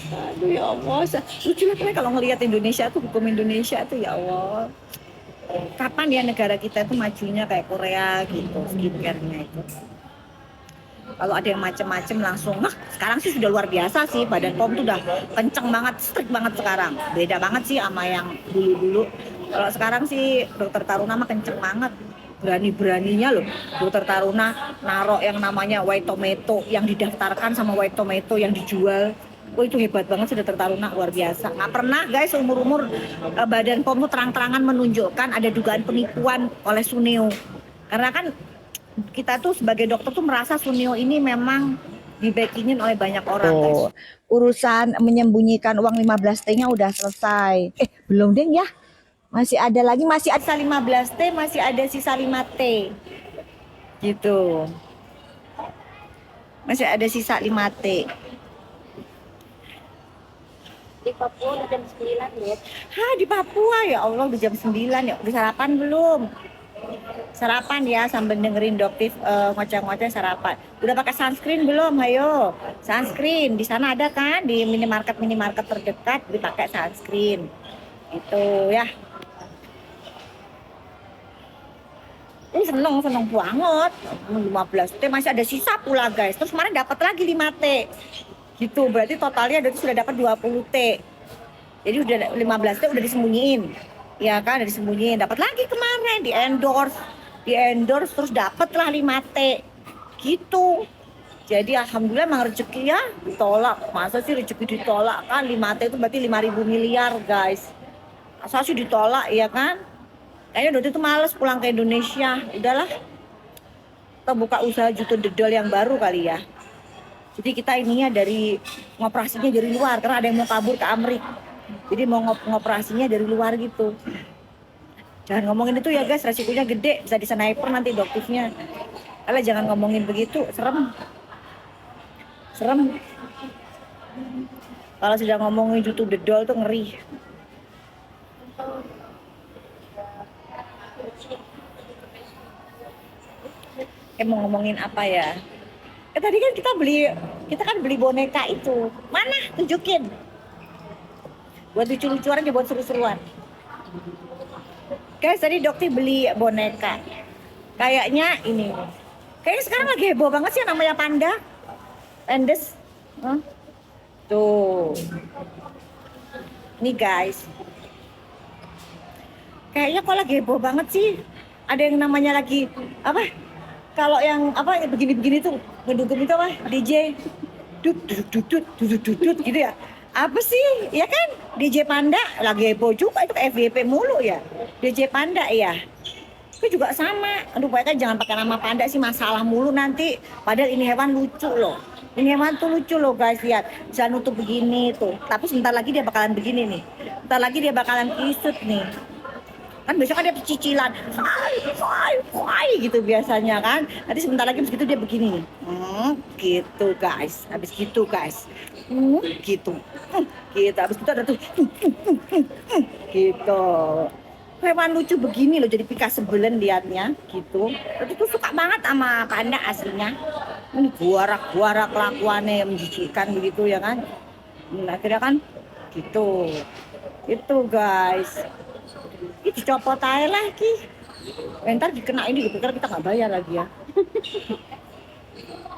Aduh ya Allah, lucu banget kalau ngelihat Indonesia tuh, hukum Indonesia tuh ya Allah. Kapan ya negara kita itu majunya kayak Korea gitu, skincare-nya itu. Kalau ada yang macem-macem langsung, nah sekarang sih sudah luar biasa sih, Badan POM tuh udah kenceng banget, strict banget sekarang. Beda banget sih sama yang dulu-dulu. Kalau sekarang sih dokter Taruna mah kenceng banget. Berani-beraninya loh dokter Taruna naruh yang namanya white tomato yang didaftarkan sama white tomato yang dijual. Oh itu hebat banget sih dokter Taruna, luar biasa. Nggak pernah guys umur-umur Badan POM tuh terang-terangan menunjukkan ada dugaan penipuan oleh Suneo. Karena kan kita tuh sebagai dokter tuh merasa Sunio ini memang dibakingin oleh banyak orang guys. Tuh, urusan menyembunyikan uang 15T-nya udah selesai. Belum deng ya. Masih ada lagi, masih ada sisa 15T, masih ada sisa 5T. Gitu. Masih ada sisa 5T. Di Papua udah jam 9 ya. Hah, di Papua ya Allah udah jam 9 ya. Udah sarapan belum? Sarapan ya sambil dengerin Doktif ngoceh-ngoceh sarapan. Udah pakai sunscreen belum? Ayo, sunscreen di sana ada kan di minimarket terdekat dipakai sunscreen. Itu ya. Ini seneng banget. 15T masih ada sisa pula guys. Terus kemarin dapat lagi 5T. Gitu, berarti totalnya sudah dapat 20T. Jadi udah 15T udah disembunyiin. Ya kan, udah disembunyiin. Dapat lagi kemarin di endorse terus dapat lah 5T gitu. Jadi alhamdulillah emang rezeki ya ditolak. Masa sih rezeki ditolak kan, 5T itu berarti 5.000 miliar guys. Masa sih ditolak ya kan. Kayaknya Doti itu males pulang ke Indonesia. Udahlah, kita buka usaha juto dedol yang baru kali ya. Jadi kita ininya dari ngoperasinya dari luar karena ada yang mau kabur ke Amerika. Jadi mau ngoperasinya dari luar gitu. Jangan ngomongin itu ya guys, resikonya gede, bisa di sniper nanti Doktifnya. Kalian jangan ngomongin begitu, serem. Kalau sudah ngomongin YouTube the doll tuh ngeri. Mau ngomongin apa ya? Tadi kan kita kan beli boneka itu. Mana? Tunjukin. Buat lucu-lucuan aja, buat seru-seruan. Guys, tadi Dokti beli boneka. Kayaknya ini. Kayaknya sekarang lagi heboh banget sih namanya panda. Pandas. Tuh. Nih guys. Kayaknya kok lagi heboh banget sih. Ada yang namanya lagi apa? Kalau yang apa begini-begini tuh ngedugem itu apa? DJ. Dut gitu ya. Apa sih? Ya kan? DJ Panda lagi heboh juga itu FYP mulu ya. DJ Panda ya. Itu juga sama. Aduh, mereka jangan pakai nama panda sih, masalah mulu nanti. Padahal ini hewan lucu loh. Ini hewan tuh lucu loh guys, lihat. Bisa nutup begini tuh. Tapi sebentar lagi dia bakalan begini nih. Sebentar lagi dia bakalan kisut nih. Kan besok ada cicilan. Gitu biasanya kan. Nanti sebentar lagi begitu dia begini nih. Gitu guys. Habis gitu guys. Gitu. Gitu. Habis itu ada tuh. Gitu. Hewan lucu begini loh, jadi pika sebelen liatnya gitu. Tapi tuh suka banget sama panda aslinya. Ini guarak lakuannya menjijikkan begitu ya kan. Akhirnya kan gitu. Itu guys. Ini dicopot aja lagi. Ntar dikenain dipikir kita nggak bayar lagi ya.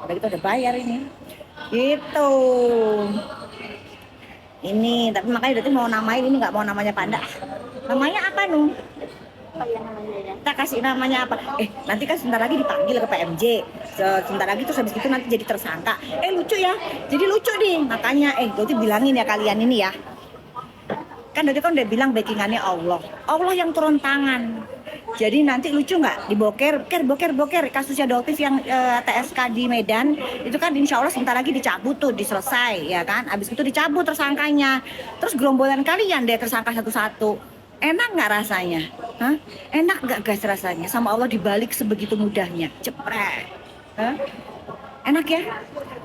Udah kita udah bayar ini. Gitu. Ini tapi makanya Dati mau namain ini, nggak mau namanya panda. Namanya apa Nuh? Kita kasih namanya apa? Nanti kan sebentar lagi dipanggil ke PMJ. Sebentar lagi terus habis itu nanti jadi tersangka. Lucu ya. Jadi lucu nih. Makanya Dati bilangin ya kalian ini ya. Kan Dati kan udah bilang backingannya Allah. Allah yang turun tangan. Jadi nanti lucu nggak diboker kasusnya Doktif yang TSK di Medan itu kan insya Allah sebentar lagi dicabut tuh, diselesai ya kan. Abis itu dicabut tersangkanya. Terus gerombolan kalian deh tersangka satu-satu. Enak nggak rasanya? Hah? Enak nggak guys rasanya? Sama Allah dibalik sebegitu mudahnya. Cepret. Hah? Enak ya?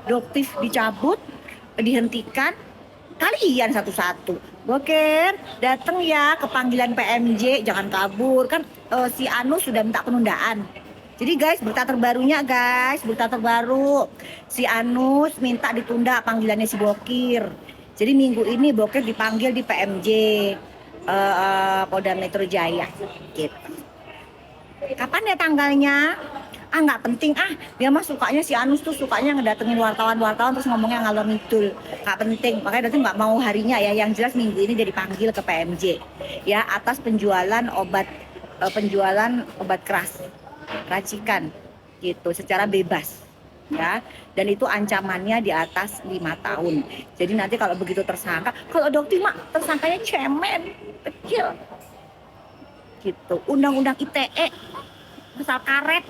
Doktif dicabut, dihentikan. Kalian satu-satu. Boker, datang ya ke panggilan PMJ, jangan kabur. Kan si Anu sudah minta penundaan. Jadi guys, berita terbarunya guys, berita terbaru. Si Anus minta ditunda panggilannya si Bokir. Jadi minggu ini Boker dipanggil di PMJ Polda Metro Jaya gitu. Kapan ya tanggalnya? Ah nggak penting ah, dia mah sukanya si Anus tuh sukanya ngedatengin wartawan terus ngomongnya ngalor ngidul, nggak penting. Makanya Doti nggak mau harinya ya, yang jelas minggu ini dia dipanggil ke PMJ ya atas penjualan obat keras racikan gitu secara bebas ya, dan itu ancamannya di atas 5 tahun. Jadi nanti kalau begitu tersangka, kalau Dokti mah tersangkanya cemen kecil gitu, undang-undang ITE pasal karet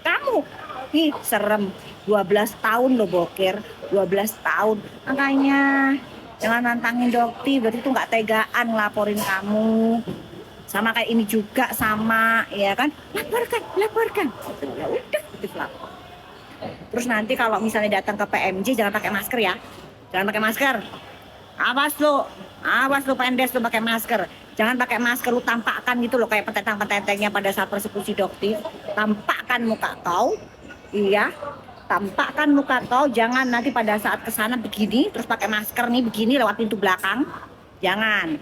kamu ih serem, 12 tahun lo Boker, 12 tahun. Makanya jangan nantangin Dokti, berarti itu nggak tegaan laporin kamu. Sama kayak ini juga sama ya kan, laporkan ya udah gitu lapor. Terus nanti kalau misalnya datang ke PMJ jangan pakai masker ya, jangan pakai masker. Awas lu pendes lu pakai masker. Jangan pakai masker, lu tampakkan gitu loh kayak petentang-petentengnya pada saat persekusi Dokti. Tampakkan muka kau, iya. Tampakkan muka kau, jangan nanti pada saat kesana begini, terus pakai masker nih begini lewat pintu belakang. Jangan.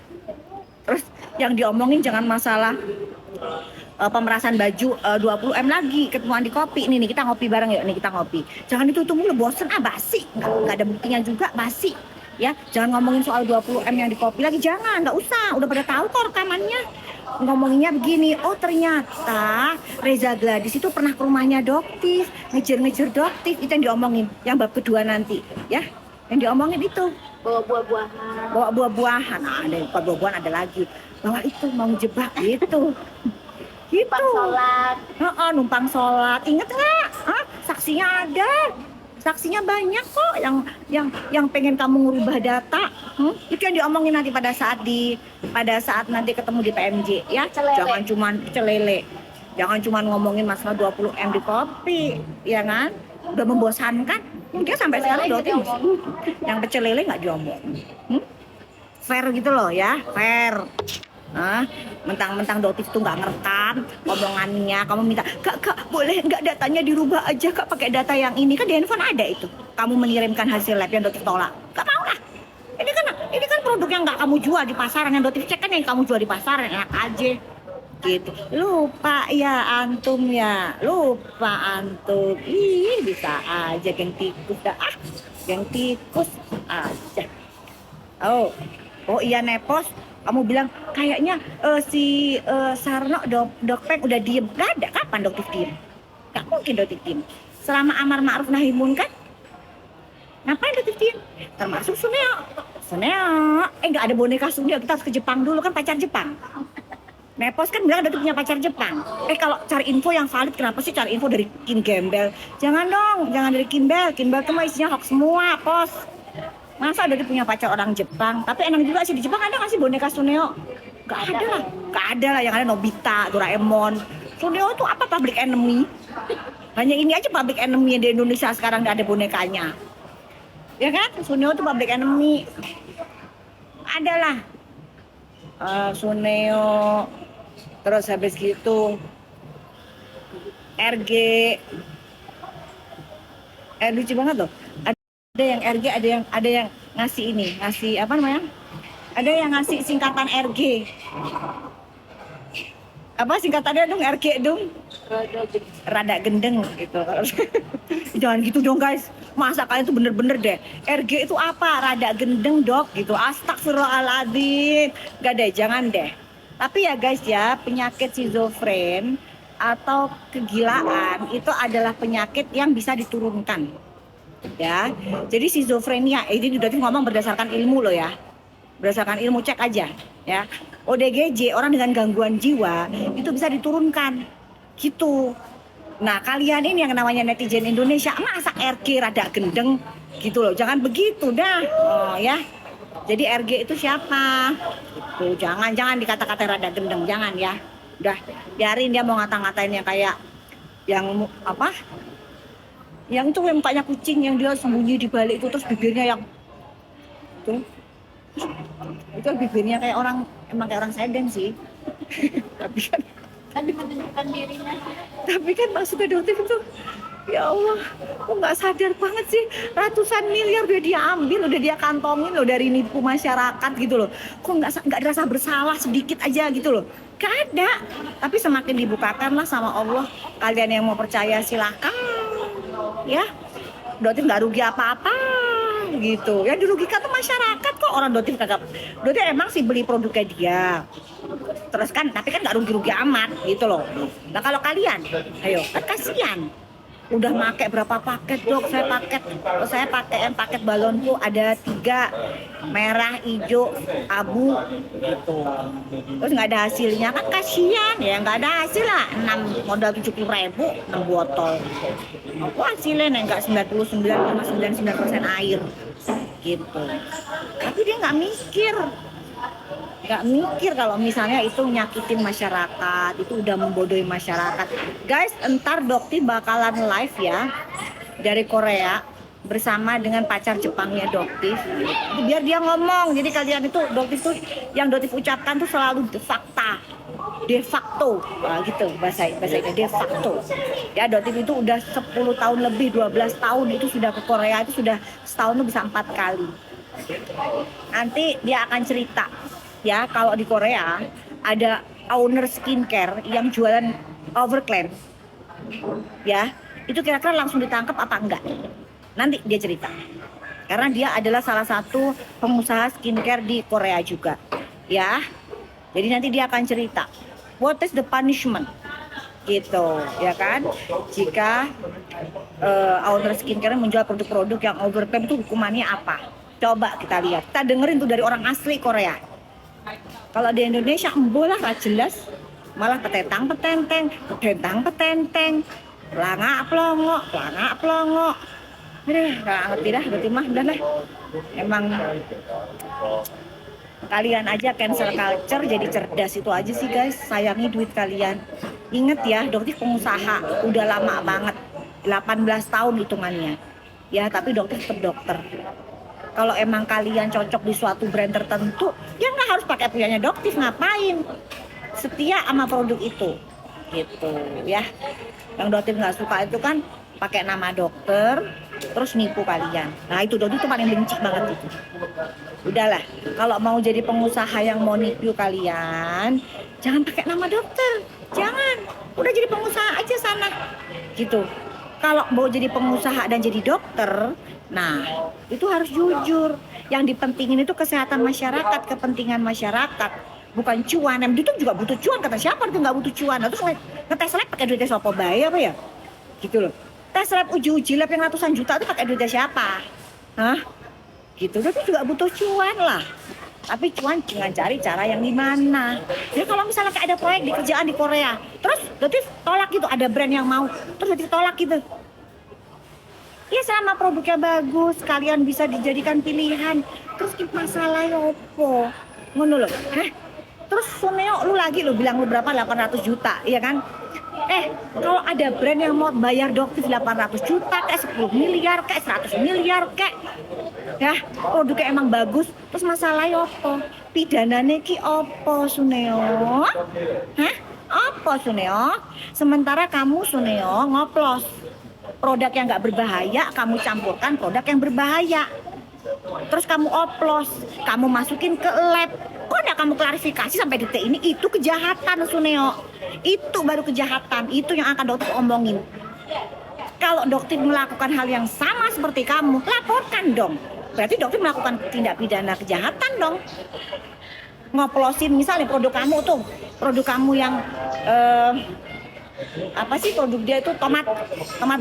Terus yang diomongin jangan masalah pemerasan baju 20M lagi ketemuan di kopi nih kita ngopi bareng yuk nih, kita ngopi. Jangan itu mulu bosen basi, nggak ada buktinya juga basi. Ya, jangan ngomongin soal 20M yang di kopi lagi, jangan, nggak usah, udah pada tahu kok rekamannya. Ngomonginnya begini, oh ternyata Reza Gladys itu pernah ke rumahnya Doktif, ngejar Doktif, itu yang diomongin, yang bab kedua nanti, ya, yang diomongin itu. Bawa buah-buahan. Bawa buah-buahan, ada buah-buahan ada lagi, bahwa itu mau jebak gitu. Gitu. Numpang sholat. Numpang sholat, inget nggak? Saksinya ada. Saksinya banyak kok yang pengen kamu ngerubah data. Itu yang diomongin nanti pada saat nanti ketemu di PMJ ya. Celele. Jangan cuman celele. Jangan cuman ngomongin masalah 20M di kopi, ya kan? Udah membosankan. Mungkin sampai sekarang yang pecel lele nggak diomongin. Fair gitu loh ya, fair. Mentang-mentang Dotif tuh nggak ngerekam omongannya, kamu minta kak boleh nggak datanya dirubah aja kak pakai data yang ini, kan di handphone ada itu, kamu mengirimkan hasil lab yang Dotif tolak, nggak mau lah. Ini kan produk yang nggak kamu jual di pasaran, yang Dotif cek kan yang kamu jual di pasaran, enak aja gitu. Lupa ya antum ya, lupa antum, ih bisa aja geng tikus dah, geng tikus aja. Oh iya Nepos, kamu bilang kayaknya si Sarno Dokpek udah diem. Gak ada, kapan Doktif diem? Gak mungkin Doktif diem. Selama amar ma'ruf nahi munkar, ngapain Doktif diem? Termasuk Suneo. Gak ada boneka Suneo, kita harus ke Jepang dulu, kan pacar Jepang. Nepos kan bilang Doktif punya pacar Jepang. Kalau cari info yang valid, kenapa sih cari info dari Kim Gembel? Jangan dong, jangan dari Kimbel. Kimbel tuh mah isinya hoax semua, Pos. Masa udah punya pacar orang Jepang? Tapi enak juga sih, di Jepang ada nggak sih boneka Suneo? Gak ada lah, yang ada Nobita, Doraemon. Suneo itu apa, public enemy? Hanya ini aja public enemy di Indonesia sekarang nggak ada bonekanya. Ya kan? Suneo itu public enemy. Adalah Suneo, terus habis gitu RG, lucu banget loh. Ada yang RG, ada yang ngasih apa namanya? Ada yang ngasih singkatan RG. Apa singkatannya dong, RG dong? Rada gendeng gitu. Jangan gitu dong guys. Masa kalian tuh bener-bener deh. RG itu apa? Rada gendeng dok gitu. Astagfirullahaladzim. Gak deh, jangan deh. Tapi ya guys ya, penyakit schizofren atau kegilaan itu adalah penyakit yang bisa diturunkan. Ya, jadi schizofrenia ini udah ngomong berdasarkan ilmu loh ya, berdasarkan ilmu, cek aja ya. ODGJ, orang dengan gangguan jiwa itu bisa diturunkan gitu. Nah kalian ini yang namanya netizen Indonesia, masa RG rada gendeng gitu loh, jangan begitu dah. Ya, jadi RG itu siapa? Tuh jangan dikata-kata rada gendeng, jangan ya. Udah biarin dia mau ngata-ngatain yang kayak yang apa? Yang itu yang mukanya kucing, yang dia sembunyi di balik itu, terus bibirnya yang itu bibirnya kayak orang, emang kayak orang sedeng sih. Tapi kan Tadi menunjukkan dirinya. tapi kan maksudnya Doktif itu Ya Allah, aku nggak sadar banget sih, ratusan miliar udah dia ambil, udah dia kantongin loh dari nipu masyarakat gitu loh. Kok nggak rasa bersalah sedikit aja gitu loh? Gak ada. Tapi semakin dibukakan lah sama Allah. Kalian yang mau percaya silahkan, ya. Dotif nggak rugi apa-apa gitu. Yang dirugikan tuh masyarakat kok, orang Dotif kagak. Dotif emang sih beli produknya dia. Terus kan, tapi kan nggak rugi-rugi amat gitu loh. Nah kalau kalian, ayo, kan kasihan. Udah make berapa paket dok? Saya pakai paket balonku ada 3, merah, hijau, abu gitu. Terus nggak ada hasilnya kan kasihan ya, nggak ada hasil lah. 6 modal 70.000, 6 botol. Aku hasilnya nggak 99,99% air gitu. Tapi dia nggak mikir kalau misalnya itu nyakitin masyarakat, itu udah membodohi masyarakat. Guys, entar Dokti bakalan live ya dari Korea bersama dengan pacar Jepangnya Dokti. Biar dia ngomong. Jadi kalian itu Dokti tuh yang Dokti ucapkan tuh selalu de facto, nah, gitu bahasanya de facto. Ya Dokti itu udah 10 tahun lebih, 12 tahun itu sudah ke Korea, itu sudah setahun tuh bisa 4 kali. Nanti dia akan cerita ya, kalau di Korea ada owner skincare yang jualan overclaim ya, itu kira-kira langsung ditangkap apa enggak, nanti dia cerita karena dia adalah salah satu pengusaha skincare di Korea juga ya. Jadi nanti dia akan cerita what is the punishment gitu ya kan, jika owner skincare menjual produk-produk yang overclaim itu hukumannya apa. Coba kita lihat, kita dengerin tuh dari orang asli Korea. Kalau di Indonesia embolah lah jelas, malah petentang petenteng, pelangak pelongok. Nggak ngerti dah, berarti mah udah lah. Emang kalian aja cancel culture jadi cerdas, itu aja sih guys. Sayangi duit kalian. Ingat ya, Dokter pengusaha udah lama banget, 18 tahun hitungannya. Ya, tapi dokter tetap dokter. Kalau emang kalian cocok di suatu brand tertentu, ya nggak harus pakai punyanya Doktif, ngapain? Setia sama produk itu, gitu ya. Yang Doktif nggak suka itu kan pakai nama dokter, terus nipu kalian. Nah itu Doktif tuh paling benci banget itu. Udahlah, kalau mau jadi pengusaha yang mau nipu kalian, jangan pakai nama dokter, jangan. Udah jadi pengusaha aja sana, gitu. Kalau mau jadi pengusaha dan jadi dokter, nah itu harus jujur. Yang dipentingin itu kesehatan masyarakat, kepentingan masyarakat, bukan cuan. Yang itu juga butuh cuan, kata siapa itu nggak butuh cuan. Nah, terus ngetes lab pakai duitnya siapa bayar apa ya, gitu loh. Tes lab uji lab yang ratusan juta itu pakai duitnya siapa? Hah? Gitu, tapi juga butuh cuan lah. Tapi cuan dengan cari cara yang gimana. Ya kalau misalnya kayak ada proyek di kerjaan di Korea, terus Dotif tolak gitu, ada brand yang mau, terus Dotif tolak gitu. Ya selama produknya bagus, kalian bisa dijadikan pilihan. Terus masalahnya opo? Ngono loh. Terus Suneo lu lagi lu bilang lu berapa, 800 juta, iya kan? Kalau ada brand yang mau bayar Doktif 800 juta, kayak 10 miliar, kayak 100 miliar, kayak ya produknya emang bagus, terus masalahnya opo? Pidanane ki opo Suneo? Opo Suneo? Sementara kamu Suneo ngoplos produk yang nggak berbahaya, kamu campurkan produk yang berbahaya, terus kamu oplos, kamu masukin ke lab. Kok nggak kamu klarifikasi sampai detik ini? Itu kejahatan Suneo, itu baru kejahatan, itu yang akan dokter omongin. Kalau dokter melakukan hal yang sama seperti kamu, laporkan dong. Berarti dokter melakukan tindak pidana kejahatan dong. Ngoplosin misalnya produk kamu yang apa sih produk dia itu, tomat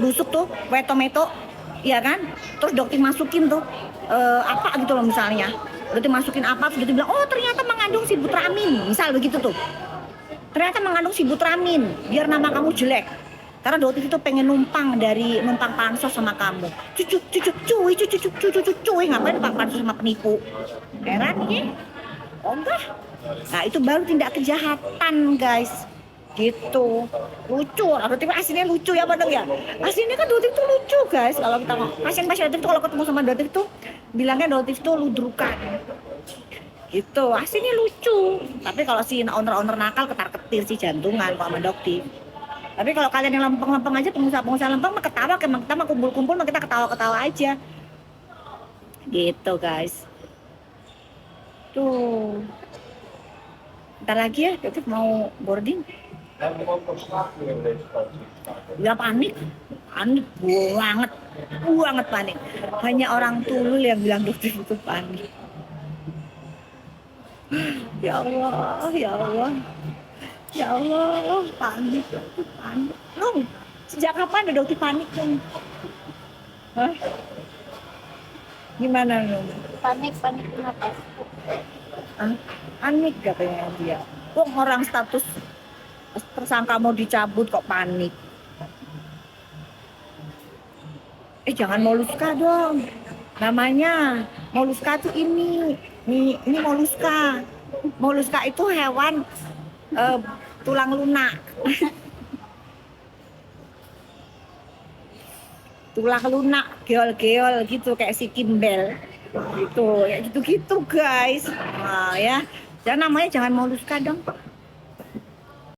busuk tuh, white tomato, ya kan? Terus dokter masukin tuh apa gitu loh misalnya. Dokter masukin apa, terus dokter bilang, oh ternyata mengandung sibutramin, misal begitu tuh. Ternyata mengandung sibutramin, biar nama kamu jelek. Karena dokter itu pengen numpang pansos sama kamu. Cuy, ngapain numpang pansos sama penipu? Heran ya? Oh enggak. Nah itu baru tindak kejahatan guys. Gitu. Lucu. Dokter aslinya lucu ya Padang ya. Aslinya kan dokter itu lucu guys. Kalau kita pasien-pasien dokter itu kalau ketemu sama dokter itu bilangnya dokter itu ludrukan. Gitu. Aslinya lucu. Tapi kalau si owner-owner nakal ketar-ketir sih jantungan kok sama dokter. Tapi kalau kalian yang lempeng-lempeng aja, pengusaha-pengusaha lempeng mah ketawa, emang kita mah kumpul-kumpul mah kita ketawa-ketawa aja. Gitu guys. Tuh. Ntar lagi ya, David mau boarding. Ya panik banget, banget panik. Hanya orang tulul yang bilang dokter itu panik. Ya Allah, ya Allah, ya Allah, panik, panik. Nung, sejak kapan ada dokter panik Nung? Hah? Gimana Nung? Panik kenapa? Hah? Panik katanya dia. Kok orang status tersangka mau dicabut kok panik? Jangan moluska dong. Namanya moluska tuh ini moluska. Moluska itu hewan tulang lunak. Tulang lunak, geol-geol gitu kayak si Kimbel. Gitu, ya gitu-gitu guys. Nah, ya. Jangan namanya jangan moluska dong.